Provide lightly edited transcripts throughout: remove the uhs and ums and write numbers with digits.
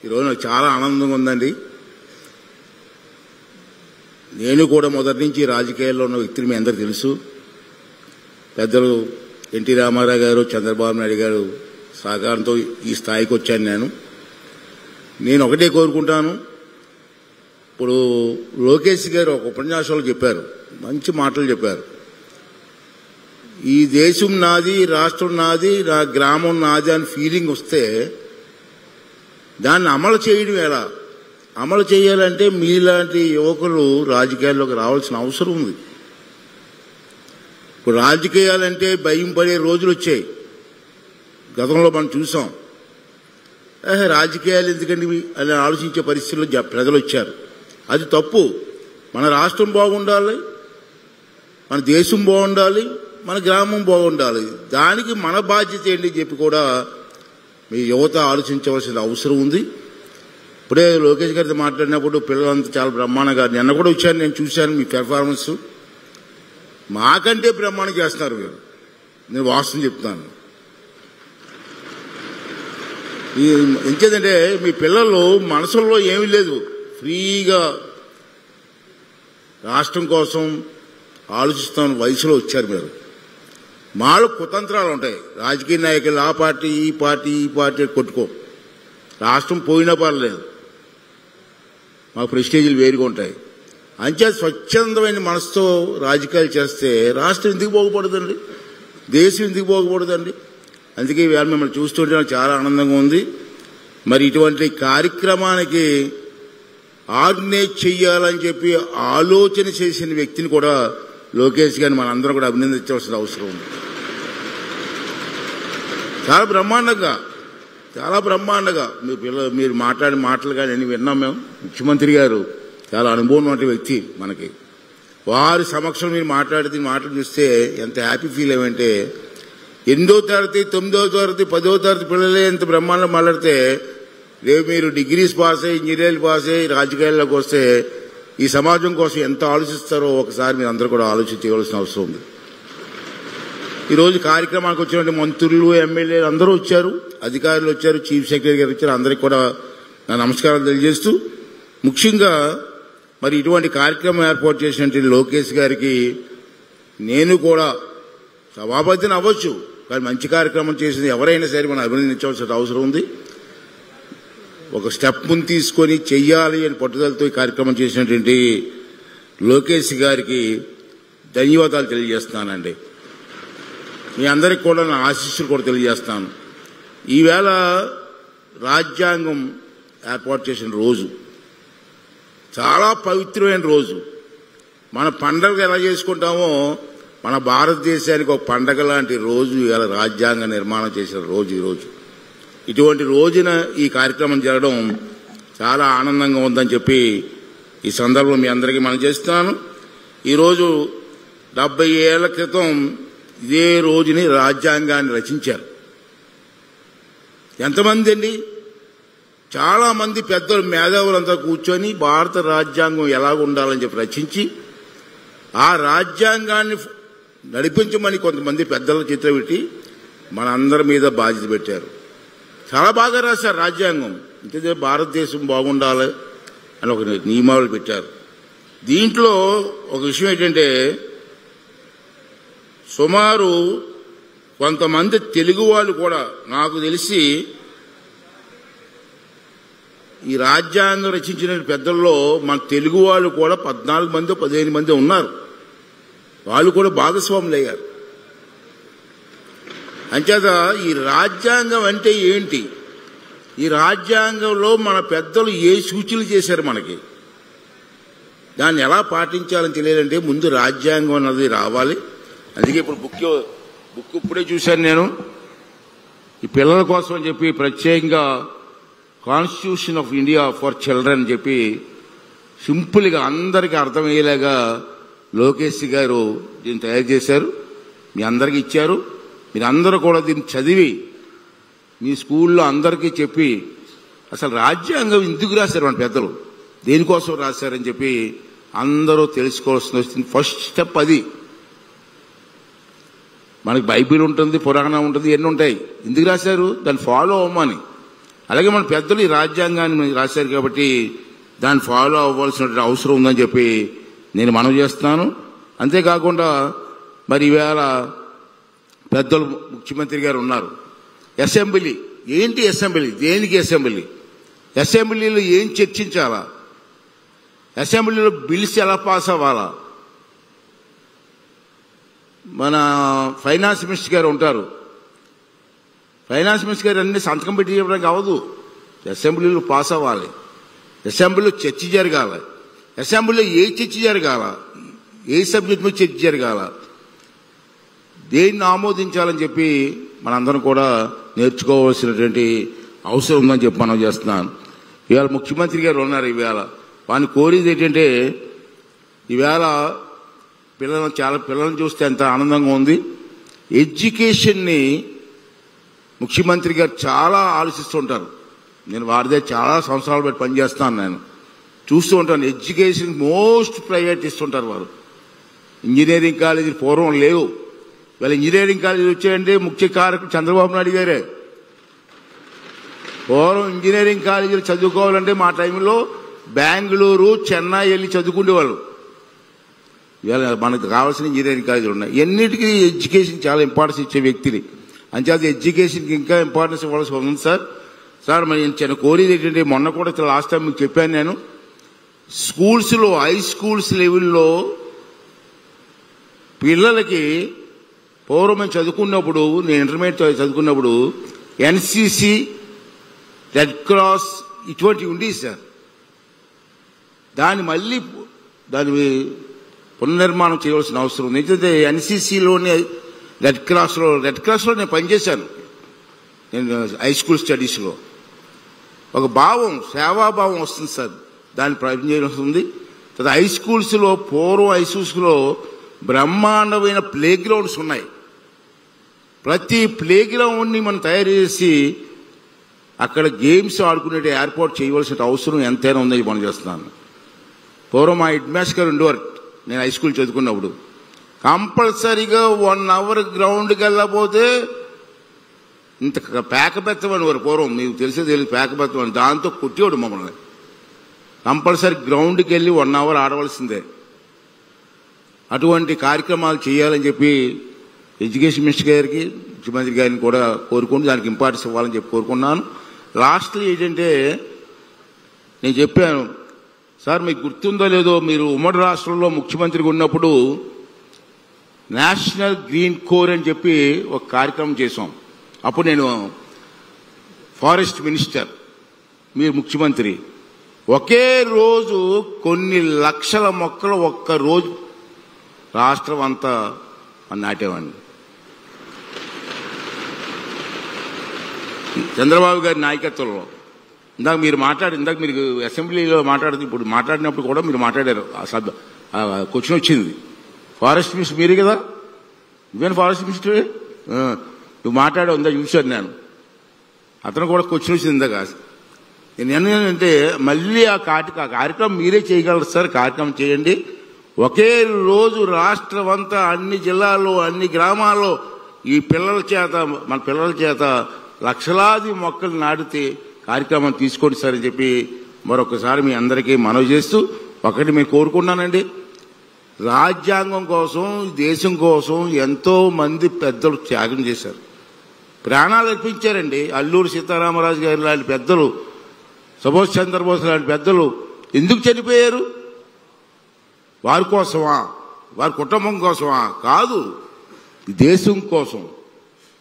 ఈరోజు నాకు చాలా ఆనందంగా ఉందండి. నేను కూడా మొదటి నుంచి రాజకీయాల్లో ఉన్న వ్యక్తిని మీ అందరూ తెలుసు. పెద్దలు ఎన్టీ రామారావు గారు, చంద్రబాబు నాయుడు గారు సహకారంతో ఈ స్థాయికి వచ్చాను. నేను ఒకటే కోరుకుంటాను. ఇప్పుడు లోకేష్ గారు ఒక ఉపన్యాసంలో చెప్పారు, మంచి మాటలు చెప్పారు. ఈ దేశం నాది, రాష్ట్రం నాది, నా గ్రామం నాది అని ఫీలింగ్ వస్తే దాన్ని అమలు చేయడం ఎలా? అమలు చేయాలంటే మీలాంటి యువకులు రాజకీయాల్లోకి రావాల్సిన అవసరం ఉంది. ఇప్పుడు రాజకీయాలంటే భయం పడే రోజులు వచ్చాయి. గతంలో మనం చూసాం. రాజకీయాలు ఎందుకండి అని ఆలోచించే పరిస్థితుల్లో ప్రజలు వచ్చారు. అది తప్పు. మన రాష్ట్రం బాగుండాలి, మన దేశం బాగుండాలి, మన గ్రామం బాగుండాలి. దానికి మన బాధ్యత ఏంటి చెప్పి కూడా మీ యువత ఆలోచించవలసిన అవసరం ఉంది. ఇప్పుడే లోకేష్ గారితో మాట్లాడినప్పుడు పిల్లలంతా చాలా బ్రహ్మాండంగా, నిన్న కూడా వచ్చాను, నేను చూశాను మీ పెర్ఫార్మెన్స్. మాకంటే బ్రహ్మాండం చేస్తున్నారు మీరు. నేను వాస్తవం చెప్తున్నాను. ఎంచేదంటే మీ పిల్లలు మనసులో ఏమీ లేదు, ఫ్రీగా రాష్ట్రం కోసం ఆలోచిస్తున్న వయసులో వచ్చారు మీరు. మాలో కుతంత్రాలు ఉంటాయి. రాజకీయ నాయకులు ఆ పార్టీ ఈ పార్టీ ఈ పార్టీ కొట్టుకో, రాష్ట్రం పోయినా పర్లేదు, మా ప్రెస్టేజీలు వేరుగా ఉంటాయి. అంచే స్వచ్ఛందమైన మనసుతో రాజకీయాలు చేస్తే రాష్ట్రం ఎందుకు బాగుపడదండి, దేశం ఎందుకు బాగుపడదండి? అందుకే ఇవాళ మిమ్మల్ని చూస్తుంటే నాకు చాలా ఆనందంగా ఉంది. మరి ఇటువంటి కార్యక్రమానికి ఆర్గనైజ్ చెయ్యాలని చెప్పి ఆలోచన చేసిన వ్యక్తిని కూడా లోకేష్ గారిని మనందరం కూడా అభినందించవలసిన అవసరం ఉంది. చాలా బ్రహ్మాండంగా మీరు మాట్లాడిన మాటలు కానీ అన్ని విన్నాం మేము. ముఖ్యమంత్రి గారు చాలా అనుభవం వంటి వ్యక్తి మనకి. వారి సమక్షంలో మీరు మాట్లాడితే మాటలు చూస్తే ఎంత హ్యాపీ ఫీల్ అయ్యంటే, 8వ తరగతి 9వ తరగతి 10వ తరగతి పిల్లలే ఎంత బ్రహ్మాండం మాట్లాడితే, రేపు మీరు డిగ్రీస్ పాస్ అయ్యి ఇంజనీరింగ్ పాస్ అయ్యి రాజకీయాల్లోకి వస్తే ఈ సమాజం కోసం ఎంత ఆలోచిస్తారో ఒకసారి మీరు అందరూ కూడా ఆలోచించవలసిన అవసరం ఉంది. ఈరోజు కార్యక్రమానికి వచ్చినటువంటి మంత్రులు, ఎమ్మెల్యేలు అందరూ వచ్చారు, అధికారులు వచ్చారు, చీఫ్ సెక్రటరీ గారు వచ్చారు. అందరికీ కూడా నా నమస్కారాలు తెలియజేస్తూ, ముఖ్యంగా మరి ఇటువంటి కార్యక్రమం ఏర్పాటు చేసినటువంటి లోకేష్ గారికి నేను కూడా సభాపతిని అవ్వచ్చు, కానీ మంచి కార్యక్రమం చేసింది ఎవరైనా సరే మనం అభినందించవలసిన అవసరం ఉంది. ఒక స్టెప్ ముందు తీసుకొని చెయ్యాలి అని పట్టుదలతో ఈ కార్యక్రమం చేసినటువంటి లోకేష్ గారికి ధన్యవాదాలు తెలియజేస్తున్నానండి. మీ అందరికీ కూడా నా ఆశీస్సులు కూడా తెలియజేస్తాను. ఈవేళ రాజ్యాంగం ఏర్పాటు చేసిన రోజు చాలా పవిత్రమైన రోజు. మన పండగ ఎలా చేసుకుంటామో మన భారతదేశానికి ఒక పండగ లాంటి రోజు ఇవాళ రాజ్యాంగ నిర్మాణం చేసిన రోజు ఈరోజు. ఇటువంటి రోజున ఈ కార్యక్రమం జరగడం చాలా ఆనందంగా ఉందని చెప్పి ఈ సందర్భంలో మీ అందరికీ మనం చేస్తున్నాను. ఈరోజు 70 ఏళ్ల క్రితం ఇదే రోజుని రాజ్యాంగాన్ని రచించారు. ఎంతమంది అండి? చాలా మంది పెద్దలు, మేధావులంతా కూర్చొని భారత రాజ్యాంగం ఎలాగ ఉండాలని చెప్పి రచించి ఆ రాజ్యాంగాన్ని నడిపించమని కొంతమంది పెద్దల చేతిలో పెట్టి మనందరి మీద బాధ్యత పెట్టారు. చాలా బాగా రాశారు రాజ్యాంగం. అంటే భారతదేశం బాగుండాలి అని ఒక నియమాలు పెట్టారు. దీంట్లో ఒక విషయం ఏంటంటే, సుమారు కొంతమంది తెలుగు వాళ్ళు కూడా, నాకు తెలిసి ఈ రాజ్యాంగం రచించిన పెద్దల్లో మన తెలుగు వాళ్ళు కూడా 14 మంది 15 మంది ఉన్నారు. వాళ్ళు కూడా భాగస్వాములు అయ్యారు. అంచేత ఈ రాజ్యాంగం అంటే ఏంటి, ఈ రాజ్యాంగంలో మన పెద్దలు ఏ సూచనలు చేశారు మనకి, దాన్ని ఎలా పాటించాలని తెలియాలంటే ముందు రాజ్యాంగం అన్నది రావాలి. అందుకే ఇప్పుడు బుక్ ఇప్పుడే చూశాను నేను. ఈ పిల్లల కోసం అని చెప్పి ప్రత్యేకంగా constitution of India for children అని చెప్పి సింపుల్గా అందరికీ అర్థమయ్యేలాగా లోకేష్ గారు దీన్ని తయారు చేశారు, మీ అందరికీ ఇచ్చారు. మీరందరూ కూడా దీన్ని చదివి మీ స్కూల్లో అందరికీ చెప్పి అసలు రాజ్యాంగం ఎందుకు రాశారు మన పెద్దలు, దేనికోసం రాశారని చెప్పి అందరూ తెలుసుకోవాల్సి వస్తుంది. ఫస్ట్ స్టెప్ అది. మనకి బైబిల్ ఉంటుంది, పురాణం ఉంటుంది, ఎన్ని ఉంటాయి. ఎందుకు రాశారు? దాన్ని ఫాలో అవ్వమని. అలాగే మన పెద్దలు ఈ రాజ్యాంగాన్ని రాశారు కాబట్టి దాన్ని ఫాలో అవ్వాల్సిన అవసరం ఉందని చెప్పి నేను మనవి చేస్తున్నాను. అంతేకాకుండా మరి ఈవేళ పెద్దలు ముఖ్యమంత్రి గారు ఉన్నారు. అసెంబ్లీ ఏంటి? అసెంబ్లీ దేనికి? అసెంబ్లీలో ఏం చర్చించాలా? అసెంబ్లీలో బిల్స్ ఎలా పాస్ అవ్వాలా? మన ఫైనాన్స్ మినిస్టర్ గారు ఉంటారు. ఫైనాన్స్ మినిస్టర్ గారు అన్ని సంతకం పెట్టి ఇవ్వడానికి అవ్వదు. అసెంబ్లీలో పాస్ అవ్వాలి, అసెంబ్లీలో చర్చ జరగాలి, అసెంబ్లీలో ఏ చర్చ జరగాల, ఏ సబ్జెక్ట్ మీద చర్చ జరగాల, దేన్ని ఆమోదించాలని చెప్పి మనందరం కూడా నేర్చుకోవాల్సినటువంటి అవసరం ఉందని చెప్పి మనం చేస్తున్నాను. ఇవాళ ముఖ్యమంత్రి గారు ఉన్నారు. ఈవేళ వాడిని కోరేది ఏంటంటే, ఈవేళ పిల్లలను చూస్తే ఎంత ఆనందంగా ఉంది. ఎడ్యుకేషన్ని ముఖ్యమంత్రి గారు చాలా ఆలోచిస్తుంటారు. నేను వారిదే చాలా సంవత్సరాలు బట్టి పనిచేస్తాను. నేను చూస్తూ ఉంటాను. ఎడ్యుకేషన్ మోస్ట్ ప్రయారిటీ ఇస్తుంటారు వారు. ఇంజనీరింగ్ కాలేజీలు పూర్వం లేవు. ఇవాళ ఇంజనీరింగ్ కాలేజీలు వచ్చాయంటే ముఖ్య కారకుడు చంద్రబాబు నాయుడు గారే. పూర్వం ఇంజనీరింగ్ కాలేజీలు చదువుకోవాలంటే మా టైంలో బెంగళూరు, చెన్నై వెళ్ళి చదువుకునేవాళ్ళు. ఇవాళ మనకు కావాల్సిన ఇంజనీరింగ్ కాలేజీలు ఉన్నాయి. ఎన్నిటికీ ఎడ్యుకేషన్ చాలా ఇంపార్టెన్స్ ఇచ్చే వ్యక్తిని. అంచేత ఎడ్యుకేషన్కి ఇంకా ఇంపార్టెన్స్ ఇవ్వాల్సి ఉంది సార్. మరి చిన్న కోరేది ఏంటంటే, మొన్న కూడా లాస్ట్ టైం మీకు చెప్పాను నేను, స్కూల్స్లో హై స్కూల్స్ లెవెల్లో పిల్లలకి పూర్వం మేము చదువుకున్నప్పుడు, నేను ఇంటర్మీడియట్ చదువుకున్నప్పుడు ఎన్సీసీ, రెడ్ క్రాస్ ఇటువంటివి ఉండేవి సార్. దాన్ని పునర్నిర్మాణం చేయవలసిన అవసరం ఉంది. ఎందుకంటే ఎన్సీసీలోనే రెడ్ క్రాస్లో నేను పనిచేశాను. నేను హై స్కూల్ స్టడీస్లో ఒక సేవాభావం వస్తుంది సార్. దాన్ని ప్రయత్నం చేయవలసి ఉంది. హై స్కూల్స్లో పూర్వం హై స్కూల్స్లో బ్రహ్మాండమైన ప్లే గ్రౌండ్స్ ఉన్నాయి. ప్రతి ప్లే గ్రౌండ్ని మనం తయారు చేసి అక్కడ గేమ్స్ ఆడుకునే ఏర్పాటు చేయవలసిన అవసరం ఎంతైనా ఉందని మనం చేస్తున్నాను. పూర్వం మా హెడ్ మాస్టర్ గారు ఉండేవారు. నేను హై స్కూల్ చదువుకున్నప్పుడు కంపల్సరీగా 1 hour గ్రౌండ్కి వెళ్ళకపోతే ఇంత పేకబెత్తమని వారు. పూర్వం మీకు తెలియదు పేకబెత్తమని, దాంతో కొట్టేవాడు మమ్మల్ని. కంపల్సరీ గ్రౌండ్కి వెళ్ళి 1 hour ఆడవలసిందే. అటువంటి కార్యక్రమాలు చేయాలని చెప్పి ఎడ్యుకేషన్ మినిస్టర్ గారికి, ముఖ్యమంత్రి గారిని కూడా కోరుకుంటూ దానికి ఇంపార్టెన్స్ ఇవ్వాలని చెప్పి కోరుకున్నాను. లాస్ట్లో ఏంటంటే, నేను చెప్పాను సార్, మీకు గుర్తుందో లేదో, మీరు ఉమ్మడి రాష్ట్రంలో ముఖ్యమంత్రిగా ఉన్నప్పుడు నేషనల్ గ్రీన్ కోర్ అని చెప్పి ఒక కార్యక్రమం చేశాం. అప్పుడు నేను ఫారెస్ట్ మినిస్టర్, మీరు ముఖ్యమంత్రి. ఒకే రోజు కొన్ని లక్షల మొక్కలు ఒక్క రోజు రాష్ట్రం అంతా నాటేవాడిని. చంద్రబాబు గారి నాయకత్వంలో. ఇందాక మీరు అసెంబ్లీలో ఇప్పుడు మాట్లాడినప్పుడు కూడా మీరు మాట్లాడారు. క్వశ్చన్ వచ్చింది, ఫారెస్ట్ మినిస్టర్ మీరే కదా, నువ్వేనా ఫారెస్ట్ మినిస్టర్, నువ్వు మాట్లాడావు. ఇందాక చూశాను నేను. అతను కూడా క్వశ్చన్ వచ్చింది ఇందాక. నేను ఏంటంటే, మళ్ళీ ఆ కార్యక్రమం మీరే చేయగలరు సార్. కార్యక్రమం చేయండి. ఒకే రోజు రాష్ట్రం అంతా, అన్ని జిల్లాల్లో, అన్ని గ్రామాల్లో మన పిల్లల చేత లక్షలాది మొక్కలు నాటితే కార్యక్రమం తీసుకోండి సార్ అని చెప్పి మరొకసారి మీ అందరికీ మనవి చేస్తూ, ఒకటి మేము కోరుకున్నానండి, రాజ్యాంగం కోసం, దేశం కోసం ఎంతో మంది పెద్దలు త్యాగం చేశారు, ప్రాణాలు అర్పించారండి. అల్లూరి సీతారామరాజు గారి లాంటి పెద్దలు, సుభాష్ చంద్రబోస్ లాంటి పెద్దలు ఎందుకు చనిపోయారు? వారి కోసమా? వారి కుటుంబం కోసమా? కాదు, ఈ దేశం కోసం,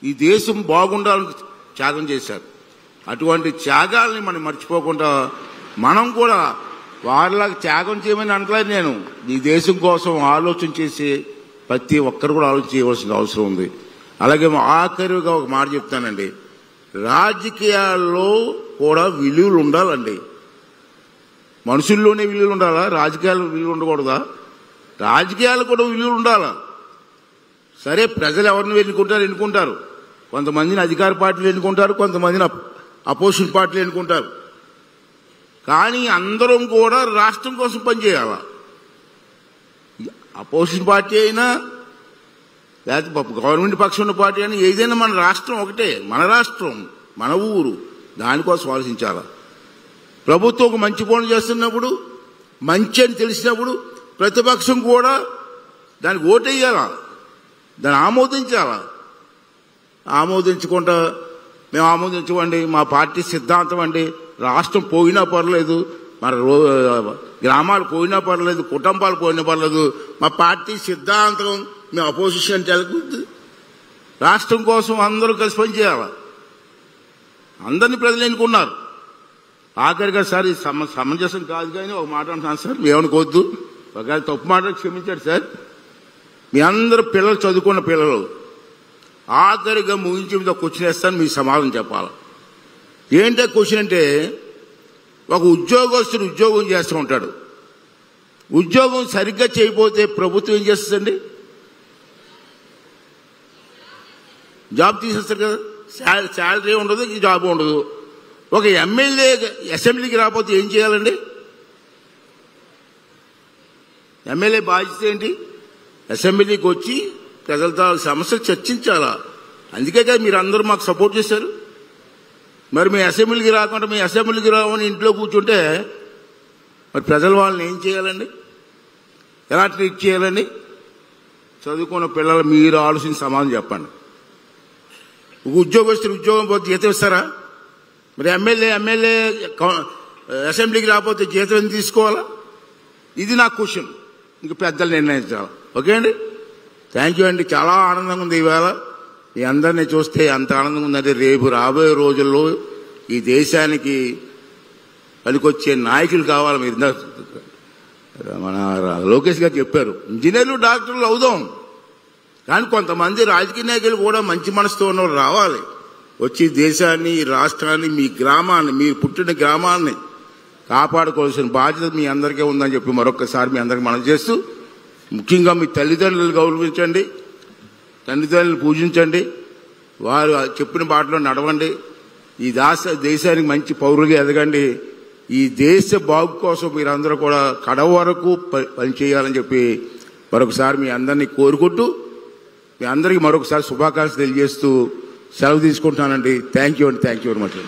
ఈ దేశం బాగుండాలని త్యాగం చేశారు. అటువంటి త్యాగాల్ని మనం మర్చిపోకుండా మనం కూడా వారిలాగా త్యాగం చేయమని అనట్లేదు నేను. ఈ దేశం కోసం ఆలోచన చేసి ప్రతి ఒక్కరు కూడా ఆలోచన చేయవలసిన అవసరం ఉంది. అలాగే ఆఖరిగా ఒక మాట చెప్తానండి, రాజకీయాల్లో కూడా విలువలు ఉండాలండి. మనుషుల్లోనే విలువలు ఉండాలా? రాజకీయాల్లో విలువలు ఉండకూడదా? రాజకీయాలు కూడా విలువలు ఉండాలా? సరే, ప్రజలు ఎవరిని ఎన్నుకుంటారు. కొంతమందిని అధికార పార్టీలు ఎన్నుకుంటారు, కొంతమందిని అపోజిషన్ పార్టీలు ఎన్నుకుంటారు. కానీ అందరం కూడా రాష్ట్రం కోసం పనిచేయాల. అపోజిషన్ పార్టీ అయినా లేకపోతే గవర్నమెంట్ పక్షం ఉన్న పార్టీ అయినా ఏదైనా మన రాష్ట్రం ఒకటే, మన రాష్ట్రం, మన ఊరు. దానికోసం ఆలోచించాలా. ప్రభుత్వం ఒక మంచి పనులు చేస్తున్నప్పుడు, మంచి అని తెలిసినప్పుడు ప్రతిపక్షం కూడా దానికి ఓటేయాలా, దాన్ని ఆమోదించాలా. ఆమోదించకుండా మేము ఆమోదించమండి, మా పార్టీ సిద్ధాంతం అండి, రాష్ట్రం పోయినా పర్లేదు, మన గ్రామాలు పోయినా పర్లేదు, కుటుంబాలు పోయినా పర్లేదు, మా పార్టీ సిద్ధాంతం, మేము అపోజిషన్ తెలుగుతుంది. రాష్ట్రం కోసం అందరూ కలిసి పనిచేయాలి. అందరినీ ప్రజలు ఎన్నుకున్నారు. ఆఖరిగా సార్ ఇది సమంజసం కాదు కానీ ఒక మాట అంటున్నాను సార్, ఏమనుకోవద్దు, ఒకవేళ తప్పు మాట క్షమించాడు సార్. మీ అందరూ పిల్లలు, చదువుకున్న పిల్లలు, ఆఖరిగా ముగించి మీద క్వశ్చన్ వేస్తాను, మీ సమాధానం చెప్పాలి. ఏంటో క్వశ్చన్ అంటే, ఒక ఉద్యోగస్తుడు ఉద్యోగం చేస్తూ ఉంటాడు. ఉద్యోగం సరిగ్గా చేయకపోతే ప్రభుత్వం ఏం చేస్తుందండి? జాబ్ తీసేస్తారు కదా, శాలరీ ఉండదు, జాబ్ ఉండదు. ఒక ఎమ్మెల్యే అసెంబ్లీకి రాకపోతే ఏం చేయాలండి? ఎమ్మెల్యే బాధ్యత ఏంటి? అసెంబ్లీకి వచ్చి ప్రజలతో సమస్యలు చర్చించాలా. అందుకే కదా మీరు అందరూ మాకు సపోర్ట్ చేశారు. మరి మీ అసెంబ్లీకి రాకుండా మీ అసెంబ్లీకి రావని ఇంట్లో కూర్చుంటే మరి ప్రజల వాళ్ళని ఏం చేయాలండి? ఎలా ట్రీట్ చేయాలండి? చదువుకున్న పిల్లలు మీరు ఆలోచించి సమాధానం చెప్పండి. ఉద్యోగస్తులు ఉద్యోగం పోతే జీతం ఇస్తారా? మరి ఎమ్మెల్యే అసెంబ్లీకి రాకపోతే జీతం ఎందుకు తీసుకోవాలా? ఇది నా క్వశ్చన్. ఇంక పెద్దలు నిర్ణయించాలి. ఓకే అండి, థ్యాంక్ యూ అండి. చాలా ఆనందంగా ఉంది ఈవేళ మీ అందరినీ చూస్తే. అంత ఆనందంగా ఉందంటే రేపు రాబోయే రోజుల్లో ఈ దేశానికి పనికొచ్చే నాయకులు కావాలి. మీరు మన లోకేష్ గారు చెప్పారు, ఇంజనీర్లు డాక్టర్లు అవుదాం, కానీ కొంతమంది రాజకీయ నాయకులు కూడా మంచి మనసుతో ఉన్నవాళ్ళు రావాలి. వచ్చి దేశాన్ని, రాష్ట్రాన్ని, మీ గ్రామాన్ని, మీరు పుట్టిన గ్రామాన్ని కాపాడుకోవాల్సిన బాధ్యత మీ అందరికీ ఉందని చెప్పి మరొకసారి మీ అందరికీ మనం చేస్తూ, ముఖ్యంగా మీ తల్లిదండ్రులు గౌరవించండి, తల్లిదండ్రులు పూజించండి, వారు చెప్పిన బాటలో నడవండి. ఈ దేశానికి మంచి పౌరులుగా ఎదగండి. ఈ దేశ బాగు కోసం మీరందరూ కూడా కడ వరకు పనిచేయాలని చెప్పి మరొకసారి మీ అందరినీ కోరుకుంటూ, మీ అందరికీ మరొకసారి శుభాకాంక్షలు తెలియజేస్తూ సెలవు తీసుకుంటున్నానండి. థ్యాంక్ యూ అండి. Thank you very much.